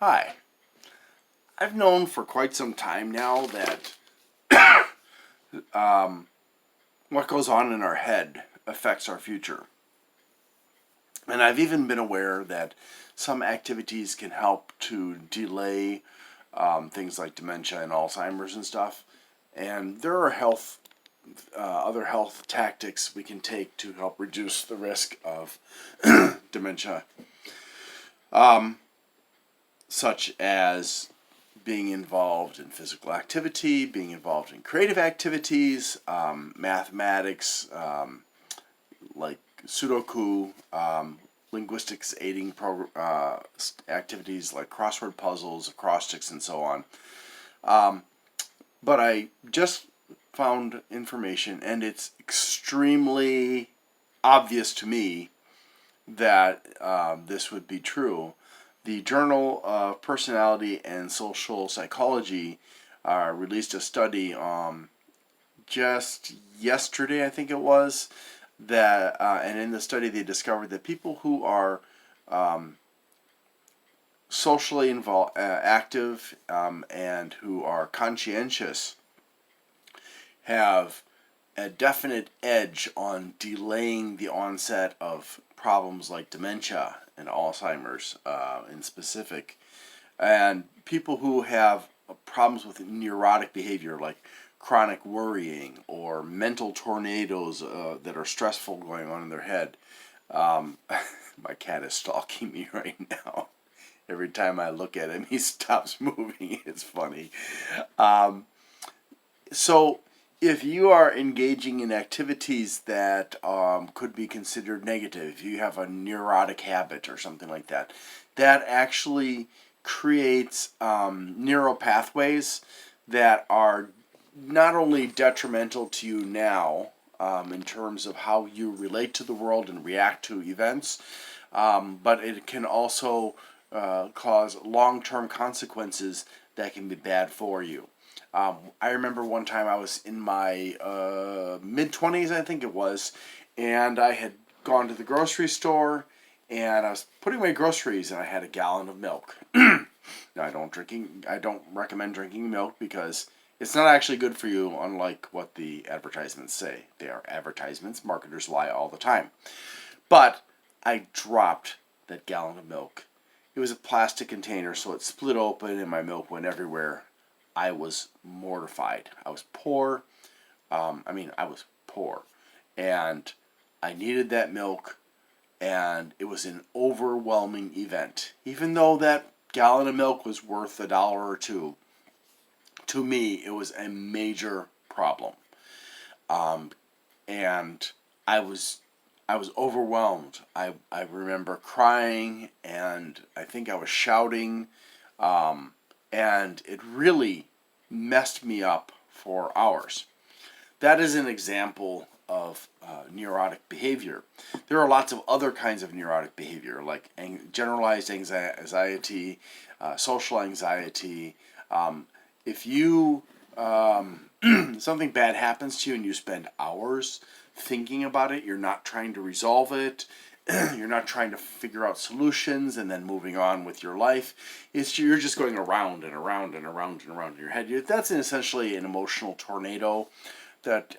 Hi. I've known for quite some time now that what goes on in our head affects our future. And I've even been aware that some activities can help to delay things like dementia and Alzheimer's and stuff. And there are other health tactics we can take to help reduce the risk of dementia, such as being involved in physical activity, being involved in creative activities, mathematics, like Sudoku, linguistics aiding activities like crossword puzzles, acrostics, and so on. But I just found information, and it's extremely obvious to me that this would be true. The Journal of Personality and Social Psychology released a study just yesterday, I think it was, that and in the study they discovered that people who are socially active and who are conscientious have a definite edge on delaying the onset of problems like dementia and Alzheimer's in specific. And people who have problems with neurotic behavior like chronic worrying or mental tornadoes that are stressful going on in their head. My cat is stalking me right now. Every time I look at him, he stops moving. It's funny. So if you are engaging in activities that could be considered negative, if you have a neurotic habit or something like that, that actually creates neural pathways that are not only detrimental to you now in terms of how you relate to the world and react to events, but it can also cause long-term consequences that can be bad for you. I remember one time I was in my mid-20s, I think it was, and I had gone to the grocery store, and I was putting away groceries, and I had a gallon of milk. Now, I don't recommend drinking milk because it's not actually good for you, unlike what the advertisements say. They are advertisements. Marketers lie all the time. But I dropped that gallon of milk. It was a plastic container, so it split open and my milk went everywhere. I was mortified. I was poor. I was poor. And I needed that milk, and it was an overwhelming event. Even though that gallon of milk was worth $1 or $2, to me, it was a major problem. And I was overwhelmed. I remember crying, and I think I was shouting, and it really messed me up for hours. That is an example of neurotic behavior. There are lots of other kinds of neurotic behavior, like generalized anxiety, social anxiety. If you something bad happens to you and you spend hours thinking about it, you're not trying to resolve it, you're not trying to figure out solutions and then moving on with your life. You're just going around and around and around and around in your head. That's essentially an emotional tornado that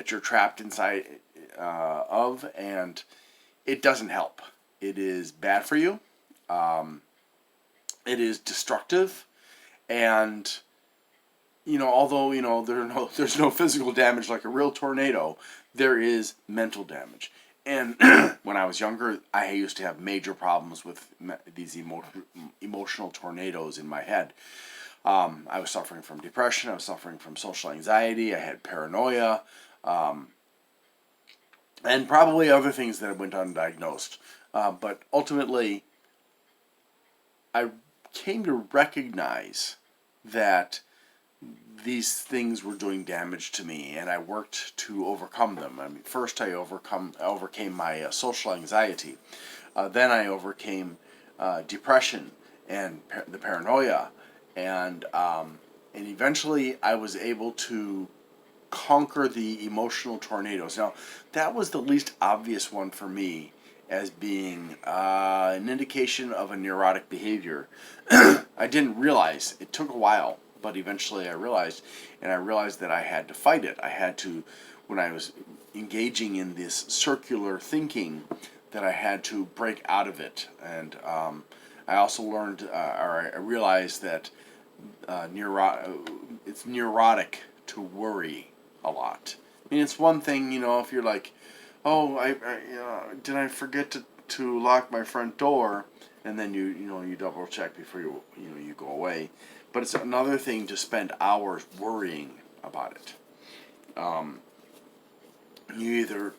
you're trapped inside of, and it doesn't help. It is bad for you. It is destructive, and although there's no physical damage like a real tornado, there is mental damage. And when I was younger, I used to have major problems with these emotional tornadoes in my head. I was suffering from depression. I was suffering from social anxiety. I had paranoia, and probably other things that went undiagnosed. But ultimately, I came to recognize that these things were doing damage to me, and I worked to overcome them. First I overcame my social anxiety. Then I overcame depression and the paranoia, and eventually I was able to conquer the emotional tornadoes. Now, that was the least obvious one for me, as being an indication of a neurotic behavior. I didn't realize. It took a while, but eventually I realized, and I realized that I had to fight it. I had to, when I was engaging in this circular thinking, that I had to break out of it. And I also learned, or I realized that it's neurotic to worry a lot. I mean, it's one thing, if you're like, oh, did I forget to lock my front door, and then you double check before you go away. But it's another thing to spend hours worrying about it. You either,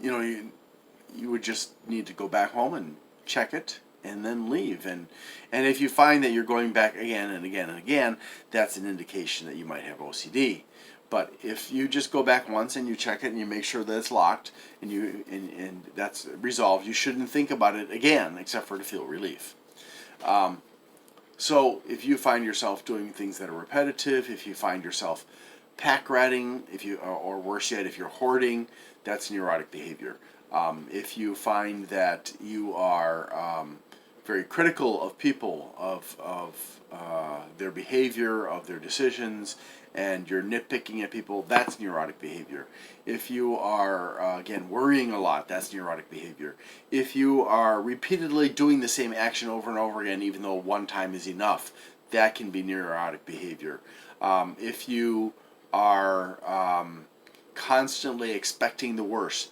you would just need to go back home and check it and then leave. And if you find that you're going back again and again and again, that's an indication that you might have OCD. But if you just go back once and you check it and you make sure that it's locked and that's resolved, you shouldn't think about it again except for to feel relief. So if you find yourself doing things that are repetitive, if you find yourself pack ratting, or worse yet, if you're hoarding, that's neurotic behavior. If you find that you are very critical of people, of their behavior, of their decisions, and you're nitpicking at people, that's neurotic behavior. If you are, again, worrying a lot, that's neurotic behavior. If you are repeatedly doing the same action over and over again, even though one time is enough, that can be neurotic behavior. If you are constantly expecting the worst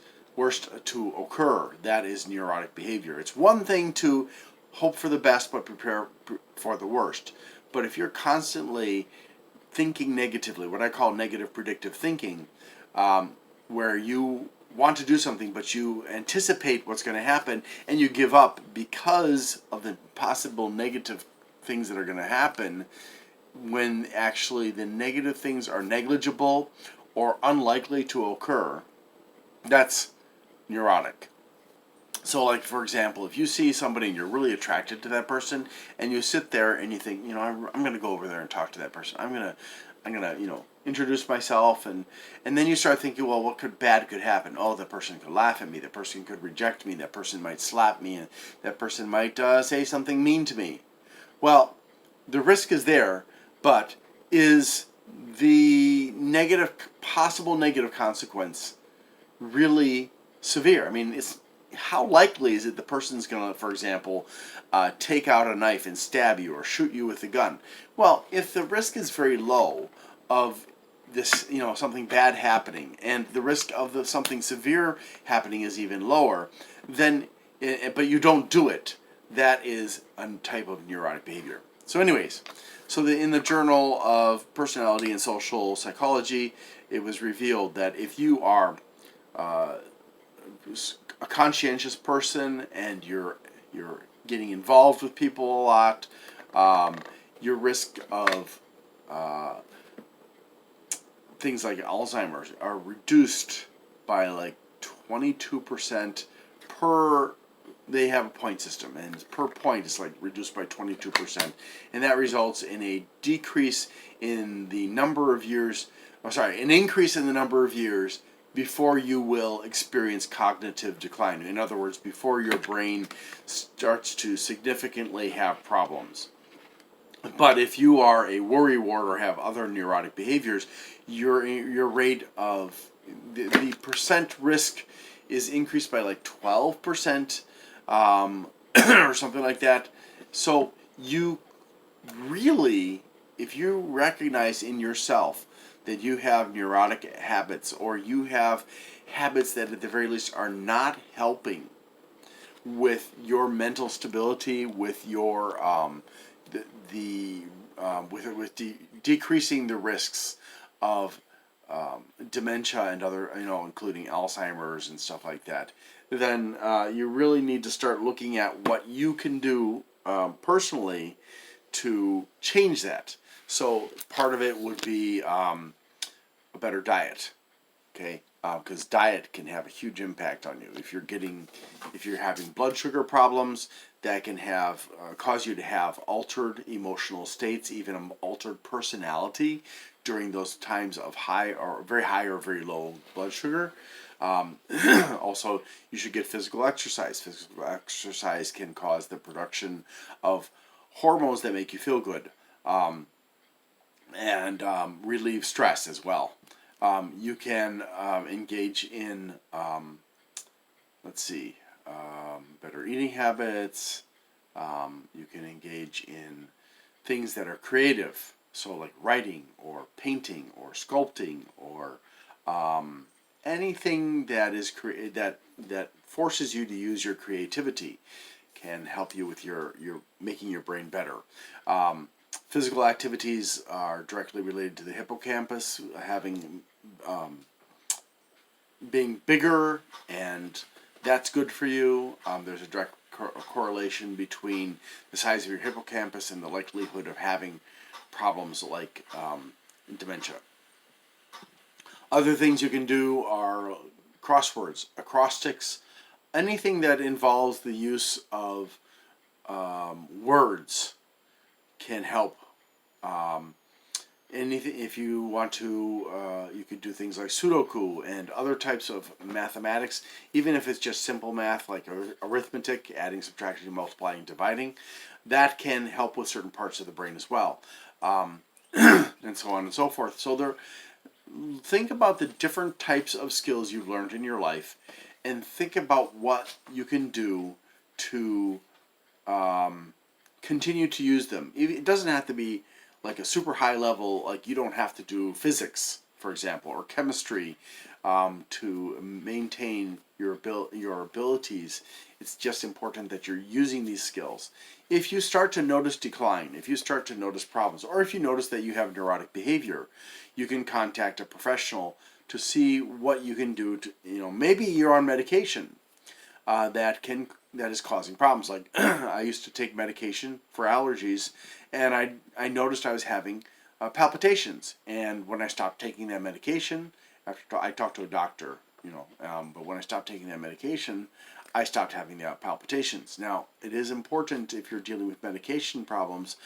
to occur, that is neurotic behavior. It's one thing to hope for the best but prepare for the worst. But if you're constantly thinking negatively, what I call negative predictive thinking, where you want to do something but you anticipate what's going to happen and you give up because of the possible negative things that are going to happen, when actually the negative things are negligible or unlikely to occur, that's neurotic. So, like, for example, if you see somebody and you're really attracted to that person, and you sit there and you think, I'm going to go over there and talk to that person. I'm gonna introduce myself, and then you start thinking, well, what bad could happen? Oh, that person could laugh at me. That person could reject me. That person might slap me, and that person might say something mean to me. Well, the risk is there, but is the possible negative consequence really severe? I mean, how likely is it the person's going to, for example, take out a knife and stab you or shoot you with a gun? Well, if the risk is very low of this, something bad happening, and the risk of something severe happening is even lower, then, but you don't do it, that is a type of neurotic behavior. So anyways, in the Journal of Personality and Social Psychology, it was revealed that if you are a conscientious person and you're getting involved with people a lot, your risk of things like Alzheimer's are reduced by like 22% per. They have a point system, and per point is like reduced by 22%, and that results in a decrease in the number of years. An increase in the number of years before you will experience cognitive decline. In other words, before your brain starts to significantly have problems. But if you are a worrywart or have other neurotic behaviors, your rate of the percent risk is increased by like 12%, or something like that. So you really, if you recognize in yourself that you have neurotic habits, or you have habits that at the very least are not helping with your mental stability, with your decreasing the risks of dementia and other, including Alzheimer's and stuff like that, then you really need to start looking at what you can do personally to change that. So part of it would be a better diet, okay? Because diet can have a huge impact on you. If you're having blood sugar problems, that can cause you to have altered emotional states, even an altered personality during those times of high or very low blood sugar. Also, you should get physical exercise. Physical exercise can cause the production of hormones that make you feel good, and relieve stress as well. You can engage in, let's see, better eating habits. You can engage in things that are creative, so like writing or painting or sculpting or anything that is that forces you to use your creativity can help you with your making your brain better. Physical activities are directly related to the hippocampus having being bigger, and that's good for you. There's a direct correlation between the size of your hippocampus and the likelihood of having problems like dementia. Other things you can do are crosswords, acrostics, anything that involves the use of words can help. Anything, if you want to, you could do things like Sudoku and other types of mathematics, even if it's just simple math like arithmetic, adding, subtracting, multiplying, dividing. That can help with certain parts of the brain as well, and so on and so forth. So think about the different types of skills you've learned in your life, and think about what you can do to continue to use them. It doesn't have to be like a super high level, like you don't have to do physics, for example, or chemistry to maintain your abilities. It's just important that you're using these skills. If you start to notice decline, if you start to notice problems, or if you notice that you have neurotic behavior, you can contact a professional to see what you can do to, maybe you're on medication that is causing problems. Like I used to take medication for allergies, and I noticed I was having palpitations. And when I stopped taking that medication, after I talked to a doctor, but when I stopped taking that medication, I stopped having the palpitations. Now, it is important if you're dealing with medication problems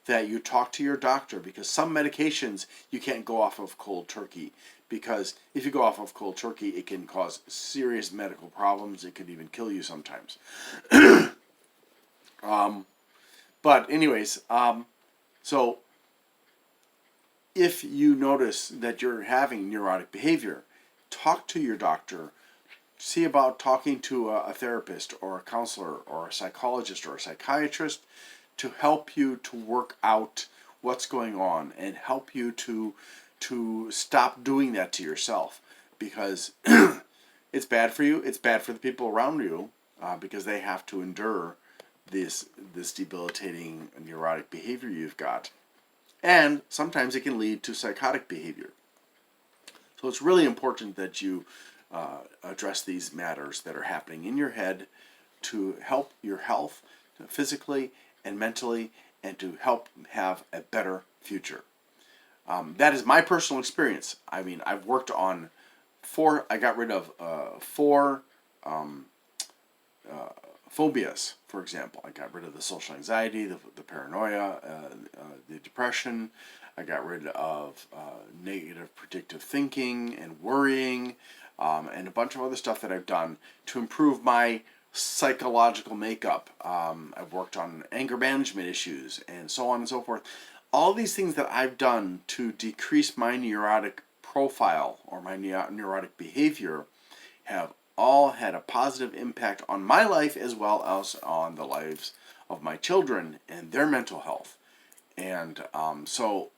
that you talk to your doctor, because some medications you can't go off of cold turkey. Because if you go off of cold turkey, it can cause serious medical problems. It could even kill you sometimes. But anyways, so if you notice that you're having neurotic behavior, talk to your doctor. See about talking to a therapist or a counselor or a psychologist or a psychiatrist to help you to work out what's going on and help you to stop doing that to yourself, because it's bad for you. It's bad for the people around you because they have to endure this debilitating neurotic behavior you've got, and sometimes it can lead to psychotic behavior. So it's really important that you address these matters that are happening in your head to help your health physically and mentally, and to help have a better future. That is my personal experience. I mean, I've worked on I got rid of 4 phobias, for example. I got rid of the social anxiety, the paranoia, the depression. I got rid of negative predictive thinking and worrying, and a bunch of other stuff that I've done to improve my psychological makeup. I've worked on anger management issues and so on and so forth. All these things that I've done to decrease my neurotic profile or my neurotic behavior have all had a positive impact on my life as well as on the lives of my children and their mental health. And so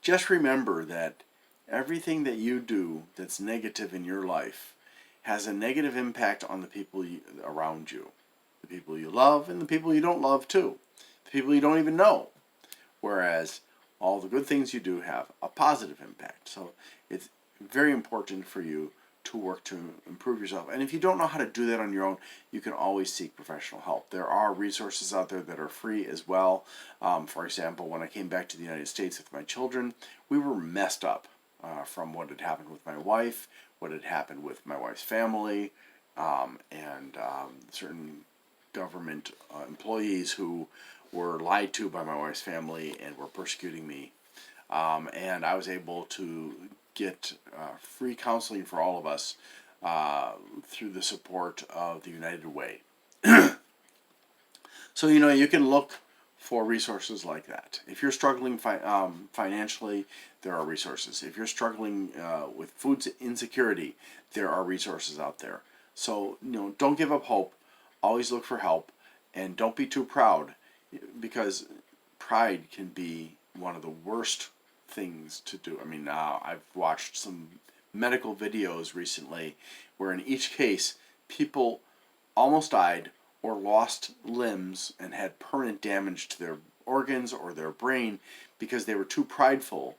just remember that everything that you do that's negative in your life has a negative impact on the people around you, the people you love and the people you don't love too, the people you don't even know. Whereas all the good things you do have a positive impact. So it's very important for you to work to improve yourself. And if you don't know how to do that on your own, you can always seek professional help. There are resources out there that are free as well. For example, when I came back to the United States with my children, we were messed up from what had happened with my wife, what had happened with my wife's family, and certain government employees who were lied to by my wife's family and were persecuting me. And I was able to get free counseling for all of us through the support of the United Way. So, you can look for resources like that. If you're struggling financially, there are resources. If you're struggling with food insecurity, there are resources out there. So, don't give up hope. Always look for help, and don't be too proud, because pride can be one of the worst things to do. I mean, I've watched some medical videos recently where in each case people almost died or lost limbs and had permanent damage to their organs or their brain because they were too prideful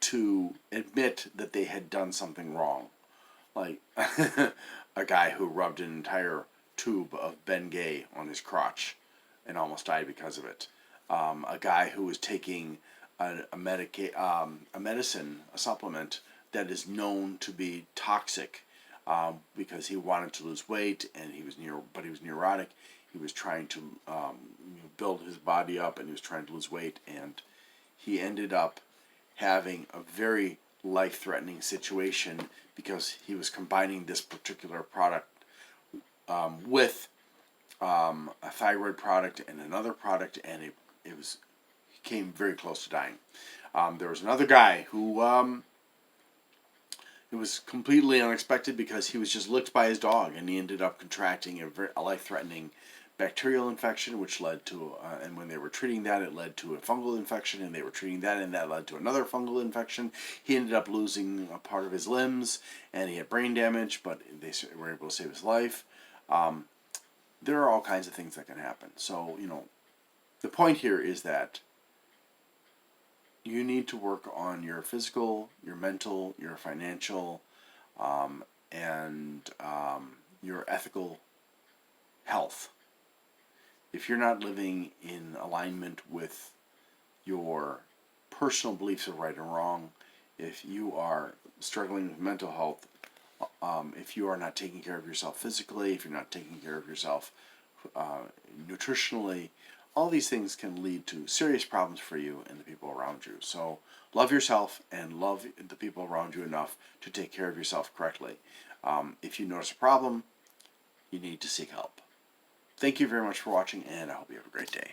to admit that they had done something wrong. Like a guy who rubbed an entire tube of Bengay on his crotch and almost died because of it. A guy who was taking a medicine, a supplement that is known to be toxic, because he wanted to lose weight and he was neurotic. He was trying to build his body up, and he was trying to lose weight, and he ended up having a very life-threatening situation because he was combining this particular product with a thyroid product and another product, and he came very close to dying. There was another guy who it was completely unexpected because he was just licked by his dog, and he ended up contracting a life-threatening bacterial infection, which led to, and when they were treating that, it led to a fungal infection, and they were treating that, and that led to another fungal infection. He ended up losing a part of his limbs, and he had brain damage, but they were able to save his life. There are all kinds of things that can happen. So, the point here is that you need to work on your physical, your mental, your financial, and your ethical health. If you're not living in alignment with your personal beliefs of right and wrong, if you are struggling with mental health, if you are not taking care of yourself physically, if you're not taking care of yourself nutritionally, all these things can lead to serious problems for you and the people around you. So love yourself and love the people around you enough to take care of yourself correctly. If you notice a problem, you need to seek help. Thank you very much for watching, and I hope you have a great day.